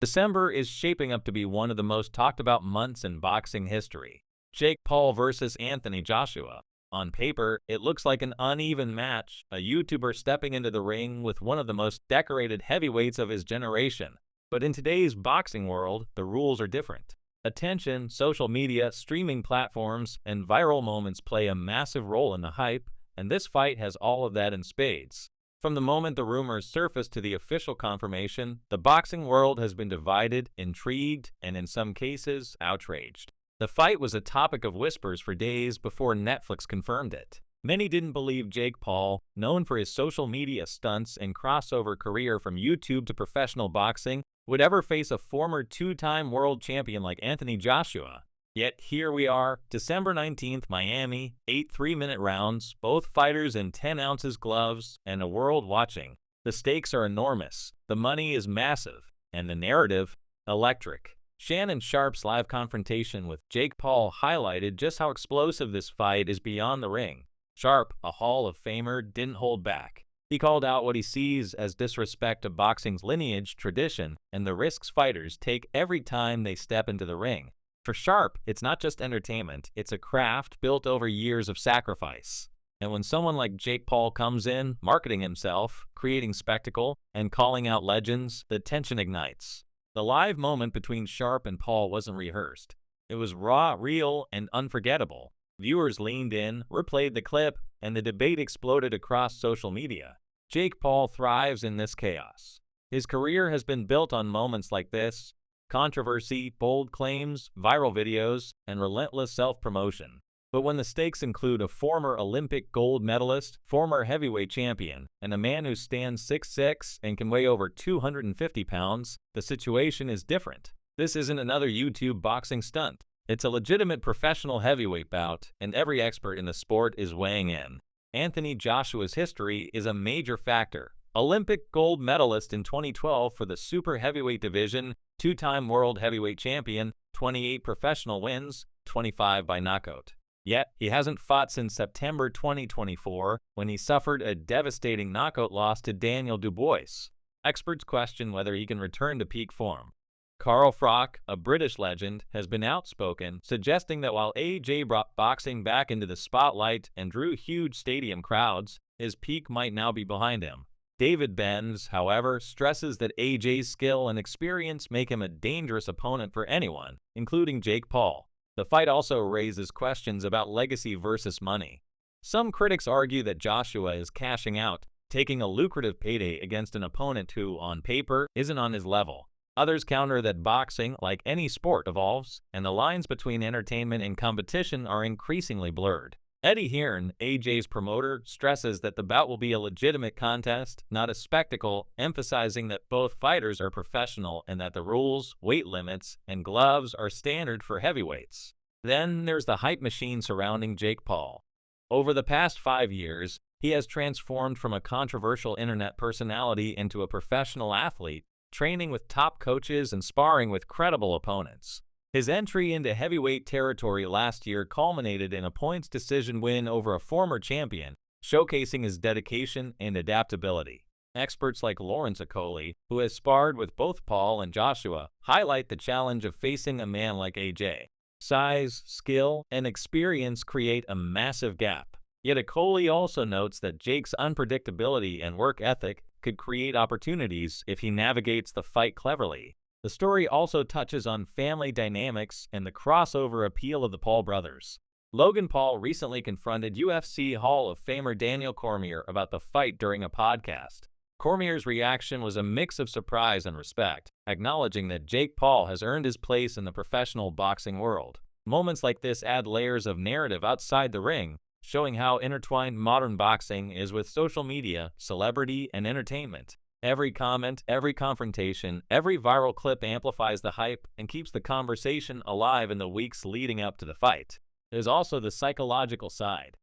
December is shaping up to be one of the most talked about months in boxing history. Jake Paul versus Anthony Joshua. On paper, it looks like an uneven match, a YouTuber stepping into the ring with one of the most decorated heavyweights of his generation. But in today's boxing world, the rules are different. Attention, social media, streaming platforms, and viral moments play a massive role in the hype, and this fight has all of that in spades. From the moment the rumors surfaced to the official confirmation, the boxing world has been divided, intrigued, and in some cases, outraged. The fight was a topic of whispers for days before Netflix confirmed it. Many didn't believe Jake Paul, known for his social media stunts and crossover career from YouTube to professional boxing, would ever face a former two-time world champion like Anthony Joshua. Yet here we are, December 19th, Miami, 8 3-minute rounds, both fighters in 10 ounces gloves, and a world watching. The stakes are enormous, the money is massive, and the narrative, electric. Shannon Sharpe's live confrontation with Jake Paul highlighted just how explosive this fight is beyond the ring. Sharpe, a Hall of Famer, didn't hold back. He called out what he sees as disrespect to boxing's lineage, tradition, and the risks fighters take every time they step into the ring. For Sharpe, it's not just entertainment, it's a craft built over years of sacrifice. And when someone like Jake Paul comes in, marketing himself, creating spectacle, and calling out legends, the tension ignites. The live moment between Sharpe and Paul wasn't rehearsed. It was raw, real, and unforgettable. Viewers leaned in, replayed the clip, and the debate exploded across social media. Jake Paul thrives in this chaos. His career has been built on moments like this: controversy, bold claims, viral videos, and relentless self-promotion. But when the stakes include a former Olympic gold medalist, former heavyweight champion, and a man who stands 6'6" and can weigh over 250 pounds, the situation is different. This isn't another YouTube boxing stunt. It's a legitimate professional heavyweight bout, and every expert in the sport is weighing in. Anthony Joshua's history is a major factor. Olympic gold medalist in 2012 for the super heavyweight division, two-time world heavyweight champion, 28 professional wins, 25 by knockout. Yet, he hasn't fought since September 2024, when he suffered a devastating knockout loss to Daniel Dubois. Experts question whether he can return to peak form. Carl Froch, a British legend, has been outspoken, suggesting that while AJ brought boxing back into the spotlight and drew huge stadium crowds, his peak might now be behind him. David Benz, however, stresses that AJ's skill and experience make him a dangerous opponent for anyone, including Jake Paul. The fight also raises questions about legacy versus money. Some critics argue that Joshua is cashing out, taking a lucrative payday against an opponent who, on paper, isn't on his level. Others counter that boxing, like any sport, evolves, and the lines between entertainment and competition are increasingly blurred. Eddie Hearn, AJ's promoter, stresses that the bout will be a legitimate contest, not a spectacle, emphasizing that both fighters are professional and that the rules, weight limits, and gloves are standard for heavyweights. Then there's the hype machine surrounding Jake Paul. Over the past 5 years, he has transformed from a controversial internet personality into a professional athlete, training with top coaches and sparring with credible opponents. His entry into heavyweight territory last year culminated in a points decision win over a former champion, showcasing his dedication and adaptability. Experts like Lawrence Okolie, who has sparred with both Paul and Joshua, highlight the challenge of facing a man like AJ. Size, skill, and experience create a massive gap. Yet Okolie also notes that Jake's unpredictability and work ethic could create opportunities if he navigates the fight cleverly. The story also touches on family dynamics and the crossover appeal of the Paul brothers. Logan Paul recently confronted UFC Hall of Famer Daniel Cormier about the fight during a podcast. Cormier's reaction was a mix of surprise and respect, acknowledging that Jake Paul has earned his place in the professional boxing world. Moments like this add layers of narrative outside the ring, showing how intertwined modern boxing is with social media, celebrity, and entertainment. Every comment, every confrontation, every viral clip amplifies the hype and keeps the conversation alive in the weeks leading up to the fight. There's also the psychological side.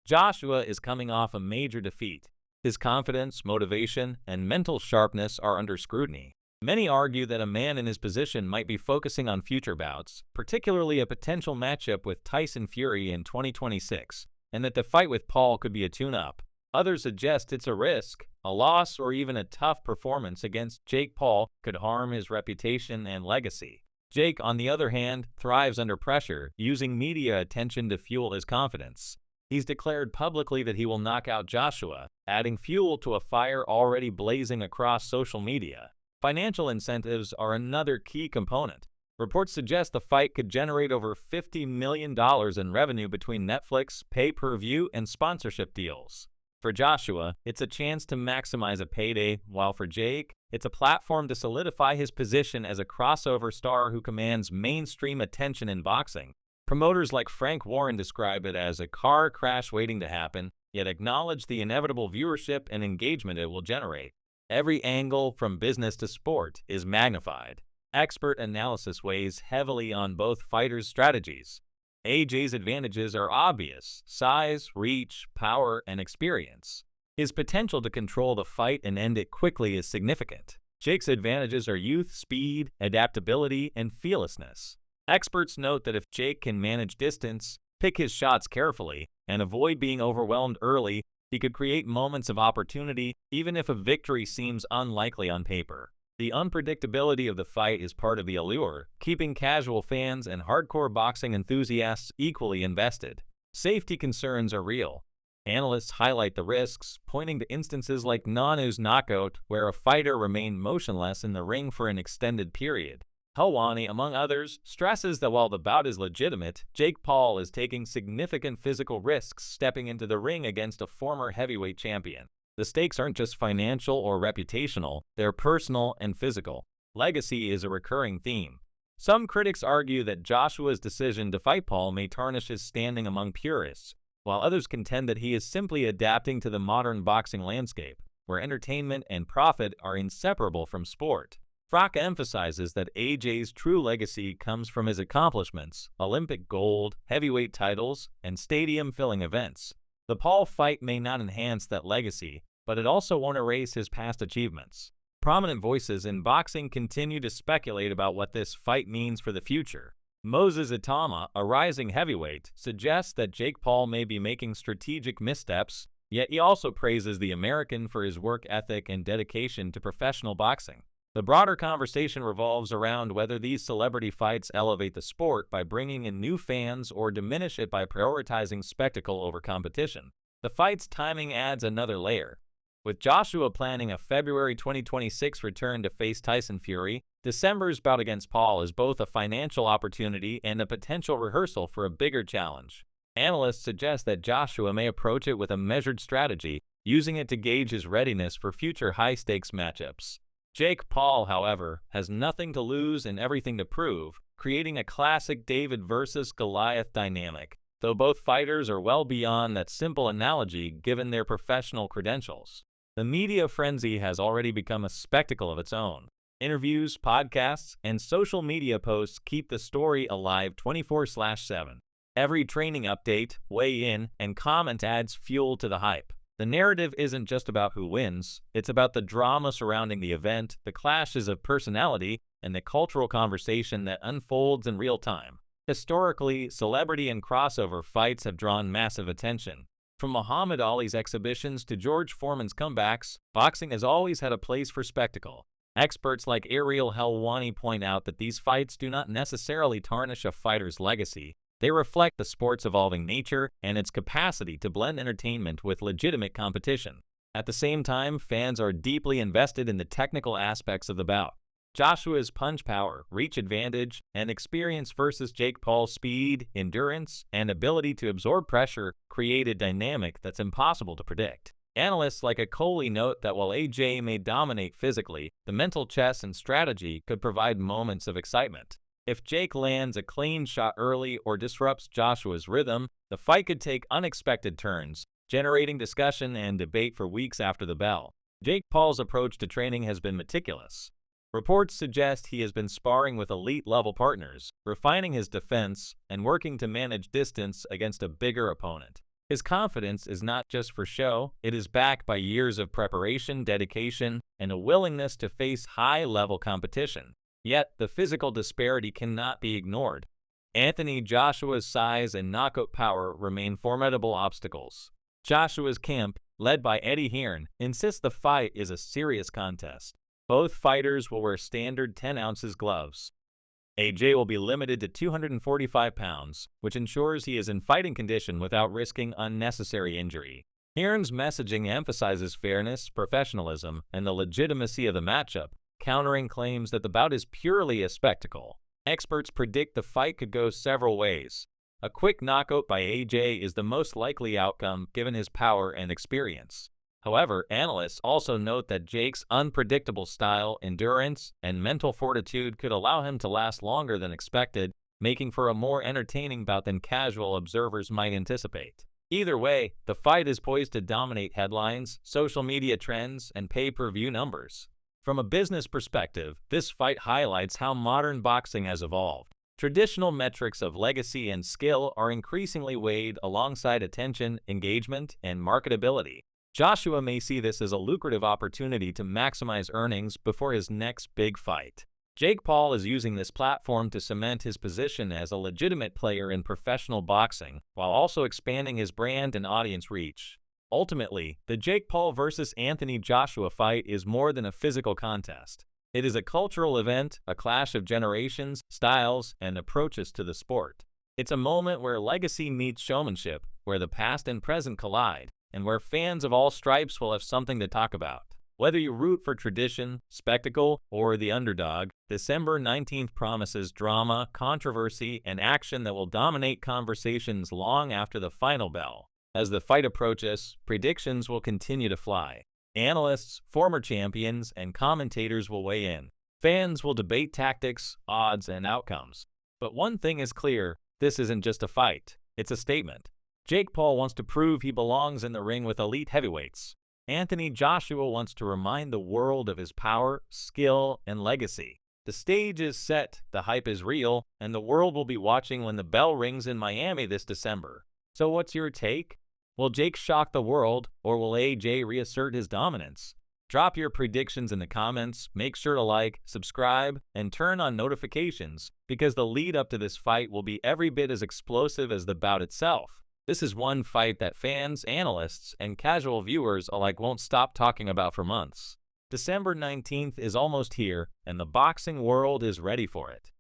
Joshua is coming off a major defeat. His confidence, motivation, and mental sharpness are under scrutiny. Many argue that a man in his position might be focusing on future bouts, particularly a potential matchup with Tyson Fury in 2026, and that the fight with Paul could be a tune-up. Others suggest it's a risk. A loss or even a tough performance against Jake Paul could harm his reputation and legacy. Jake, on the other hand, thrives under pressure, using media attention to fuel his confidence. He's declared publicly that he will knock out Joshua, adding fuel to a fire already blazing across social media. Financial incentives are another key component. Reports suggest the fight could generate over $50 million in revenue between Netflix, pay-per-view, and sponsorship deals. For Joshua, it's a chance to maximize a payday, while for Jake, it's a platform to solidify his position as a crossover star who commands mainstream attention in boxing. Promoters like Frank Warren describe it as a car crash waiting to happen, yet acknowledge the inevitable viewership and engagement it will generate. Every angle, from business to sport, is magnified. Expert analysis weighs heavily on both fighters' strategies. AJ's advantages are obvious: size, reach, power, and experience. His potential to control the fight and end it quickly is significant. Jake's advantages are youth, speed, adaptability, and fearlessness. Experts note that if Jake can manage distance, pick his shots carefully, and avoid being overwhelmed early, he could create moments of opportunity even if a victory seems unlikely on paper. The unpredictability of the fight is part of the allure, keeping casual fans and hardcore boxing enthusiasts equally invested. Safety concerns are real. Analysts highlight the risks, pointing to instances like Nganou's knockout, where a fighter remained motionless in the ring for an extended period. Helwani, among others, stresses that while the bout is legitimate, Jake Paul is taking significant physical risks stepping into the ring against a former heavyweight champion. The stakes aren't just financial or reputational, they're personal and physical. Legacy is a recurring theme. Some critics argue that Joshua's decision to fight Paul may tarnish his standing among purists, while others contend that he is simply adapting to the modern boxing landscape, where entertainment and profit are inseparable from sport. Frock emphasizes that AJ's true legacy comes from his accomplishments: Olympic gold, heavyweight titles, and stadium-filling events. The Paul fight may not enhance that legacy, but it also won't erase his past achievements. Prominent voices in boxing continue to speculate about what this fight means for the future. Moses Itama, a rising heavyweight, suggests that Jake Paul may be making strategic missteps, yet he also praises the American for his work ethic and dedication to professional boxing. The broader conversation revolves around whether these celebrity fights elevate the sport by bringing in new fans or diminish it by prioritizing spectacle over competition. The fight's timing adds another layer. With Joshua planning a February 2026 return to face Tyson Fury, December's bout against Paul is both a financial opportunity and a potential rehearsal for a bigger challenge. Analysts suggest that Joshua may approach it with a measured strategy, using it to gauge his readiness for future high-stakes matchups. Jake Paul, however, has nothing to lose and everything to prove, creating a classic David versus Goliath dynamic, though both fighters are well beyond that simple analogy given their professional credentials. The media frenzy has already become a spectacle of its own. Interviews, podcasts, and social media posts keep the story alive 24/7. Every training update, weigh-in, and comment adds fuel to the hype. The narrative isn't just about who wins, it's about the drama surrounding the event, the clashes of personality, and the cultural conversation that unfolds in real time. Historically, celebrity and crossover fights have drawn massive attention. From Muhammad Ali's exhibitions to George Foreman's comebacks, boxing has always had a place for spectacle. Experts like Ariel Helwani point out that these fights do not necessarily tarnish a fighter's legacy. They reflect the sport's evolving nature and its capacity to blend entertainment with legitimate competition. At the same time, fans are deeply invested in the technical aspects of the bout. Joshua's punch power, reach advantage, and experience versus Jake Paul's speed, endurance, and ability to absorb pressure create a dynamic that's impossible to predict. Analysts like Akoli note that while AJ may dominate physically, the mental chess and strategy could provide moments of excitement. If Jake lands a clean shot early or disrupts Joshua's rhythm, the fight could take unexpected turns, generating discussion and debate for weeks after the bell. Jake Paul's approach to training has been meticulous. Reports suggest he has been sparring with elite-level partners, refining his defense, and working to manage distance against a bigger opponent. His confidence is not just for show, it is backed by years of preparation, dedication, and a willingness to face high-level competition. Yet, the physical disparity cannot be ignored. Anthony Joshua's size and knockout power remain formidable obstacles. Joshua's camp, led by Eddie Hearn, insists the fight is a serious contest. Both fighters will wear standard 10 ounces gloves. AJ will be limited to 245 pounds, which ensures he is in fighting condition without risking unnecessary injury. Hearn's messaging emphasizes fairness, professionalism, and the legitimacy of the matchup, countering claims that the bout is purely a spectacle. Experts predict the fight could go several ways. A quick knockout by AJ is the most likely outcome given his power and experience. However, analysts also note that Jake's unpredictable style, endurance, and mental fortitude could allow him to last longer than expected, making for a more entertaining bout than casual observers might anticipate. Either way, the fight is poised to dominate headlines, social media trends, and pay-per-view numbers. From a business perspective, this fight highlights how modern boxing has evolved. Traditional metrics of legacy and skill are increasingly weighed alongside attention, engagement, and marketability. Joshua may see this as a lucrative opportunity to maximize earnings before his next big fight. Jake Paul is using this platform to cement his position as a legitimate player in professional boxing, while also expanding his brand and audience reach. Ultimately, the Jake Paul vs. Anthony Joshua fight is more than a physical contest. It is a cultural event, a clash of generations, styles, and approaches to the sport. It's a moment where legacy meets showmanship, where the past and present collide, and where fans of all stripes will have something to talk about. Whether you root for tradition, spectacle, or the underdog, December 19th promises drama, controversy, and action that will dominate conversations long after the final bell. As the fight approaches, predictions will continue to fly. Analysts, former champions, and commentators will weigh in. Fans will debate tactics, odds, and outcomes. But one thing is clear, this isn't just a fight, it's a statement. Jake Paul wants to prove he belongs in the ring with elite heavyweights. Anthony Joshua wants to remind the world of his power, skill, and legacy. The stage is set, the hype is real, and the world will be watching when the bell rings in Miami this December. So what's your take? Will Jake shock the world, or will AJ reassert his dominance? Drop your predictions in the comments, make sure to like, subscribe, and turn on notifications, because the lead up to this fight will be every bit as explosive as the bout itself. This is one fight that fans, analysts, and casual viewers alike won't stop talking about for months. December 19th is almost here, and the boxing world is ready for it.